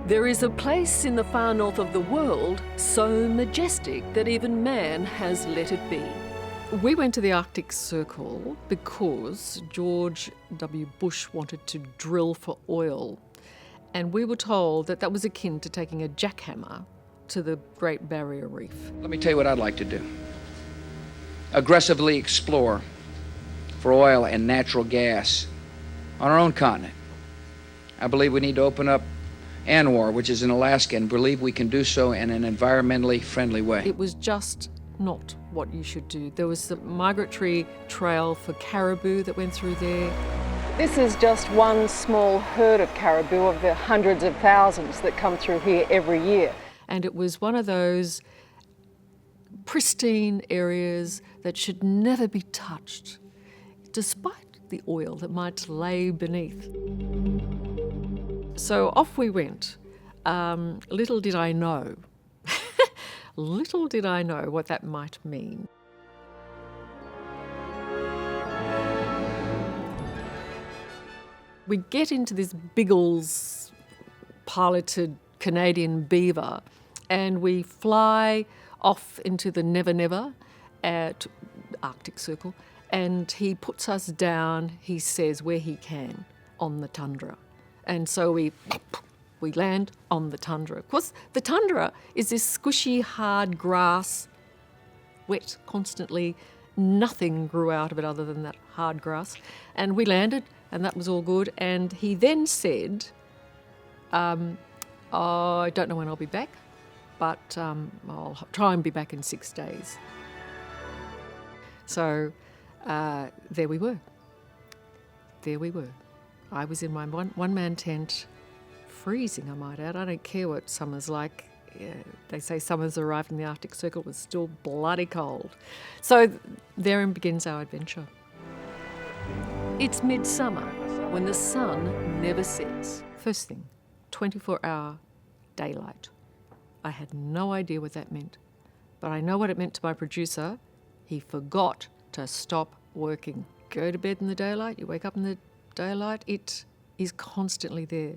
There is a place in the far north of the world so majestic that even man has let it be. We went to the Arctic Circle because George W. Bush wanted to drill for oil, and we were told that that was akin to taking a jackhammer to the Great Barrier Reef. Let me tell you what I'd like to do. Aggressively explore for oil and natural gas on our own continent. I believe we need to open up ANWR, which is in Alaska, and believe we can do so in an environmentally friendly way. It was just not what you should do. There was the migratory trail for caribou that went through there. This is just one small herd of caribou of the hundreds of thousands that come through here every year. And it was one of those pristine areas that should never be touched, despite the oil that might lay beneath. So off we went. Little did I know what that might mean. We get into this Biggles piloted Canadian Beaver and we fly off into the Never Never at Arctic Circle, and he puts us down, he says, where he can, on the tundra. And so we land on the tundra. Of course, the tundra is this squishy, hard grass, wet constantly. Nothing grew out of it other than that hard grass. And we landed, and that was all good. And he then said, I don't know when I'll be back, but I'll try and be back in 6 days. So there we were. I was in my one-man tent, freezing, I might add. I don't care what summer's like. They say summer's arrived in the Arctic Circle, it was still bloody cold. So therein begins our adventure. It's midsummer, when the sun never sets. First thing, 24-hour daylight. I had no idea what that meant, but I know what it meant to my producer. He forgot to stop working. Go to bed in the daylight, you wake up in the daylight, it is constantly there.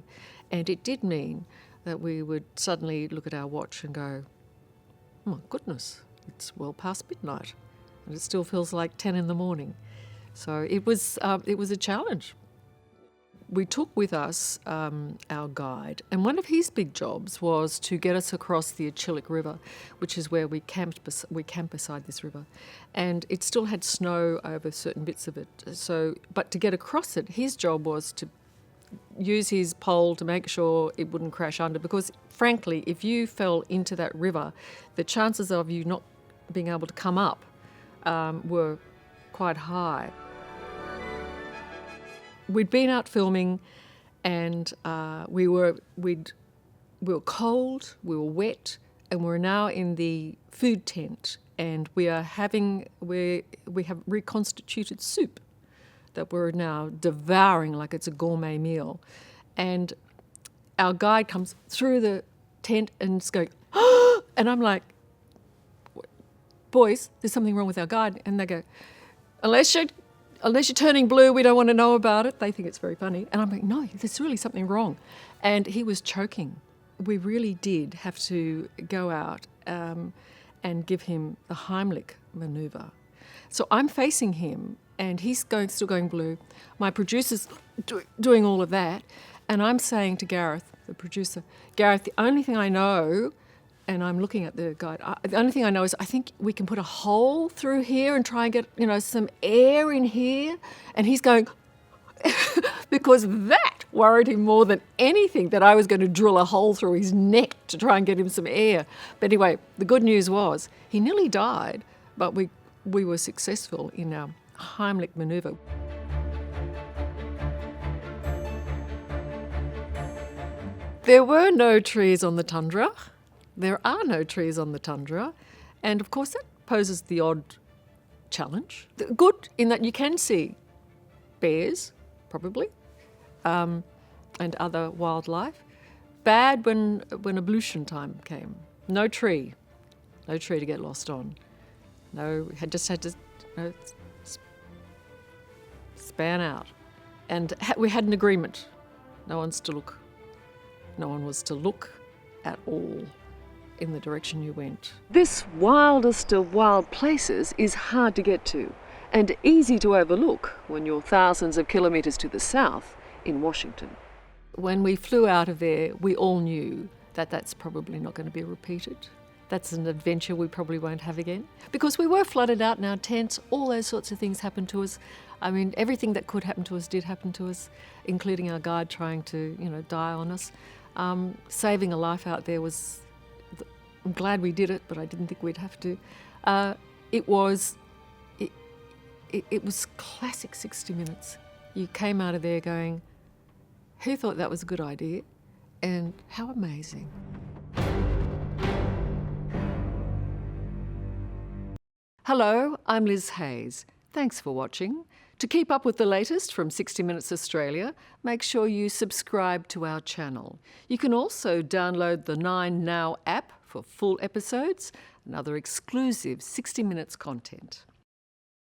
And it did mean that we would suddenly look at our watch and go, oh my goodness, it's well past midnight and it still feels like 10 in the morning. So it was a challenge. We took with us our guide, and one of his big jobs was to get us across the Achillik River, which is where we camped beside this river, and it still had snow over certain bits of it. But to get across it, his job was to use his pole to make sure it wouldn't crash under, because frankly, if you fell into that river, the chances of you not being able to come up were quite high. We'd been out filming, and we were cold, we were wet, and we're now in the food tent, and we have reconstituted soup that we're now devouring like it's a gourmet meal. And our guide comes through the tent and is going, oh! And I'm like, boys, there's something wrong with our guide. And they go, unless you're turning blue, we don't want to know about it. They think it's very funny. And I'm like, no, there's really something wrong. And he was choking. We really did have to go out and give him the Heimlich manoeuvre. So I'm facing him, and he's still going blue. My producer's doing all of that. And I'm saying to Gareth, the producer, Gareth, the only thing I know, and I'm looking at the guide, the only thing I know is I think we can put a hole through here and try and get, some air in here. And he's going, because that worried him more than anything, that I was going to drill a hole through his neck to try and get him some air. But anyway, the good news was he nearly died, but we were successful in our Heimlich manoeuvre. There were no trees on the tundra. There are no trees on the tundra. And of course that poses the odd challenge. Good in that you can see bears, probably, and other wildlife. Bad when ablution time came. No tree to get lost on. No, had to span out. And we had an agreement. No one's to look no one was to look at all in the direction you went. This wildest of wild places is hard to get to and easy to overlook when you're thousands of kilometres to the south in Washington. When we flew out of there, we all knew that that's probably not going to be repeated. That's an adventure we probably won't have again. Because we were flooded out in our tents, all those sorts of things happened to us. I mean, everything that could happen to us did happen to us, including our guide trying to, die on us. Saving a life out there was, I'm glad we did it, but I didn't think we'd have to. It was classic 60 Minutes. You came out of there going, who thought that was a good idea? And how amazing. Hello, I'm Liz Hayes. Thanks for watching. To keep up with the latest from 60 Minutes Australia, make sure you subscribe to our channel. You can also download the 9Now app for full episodes and other exclusive 60 Minutes content.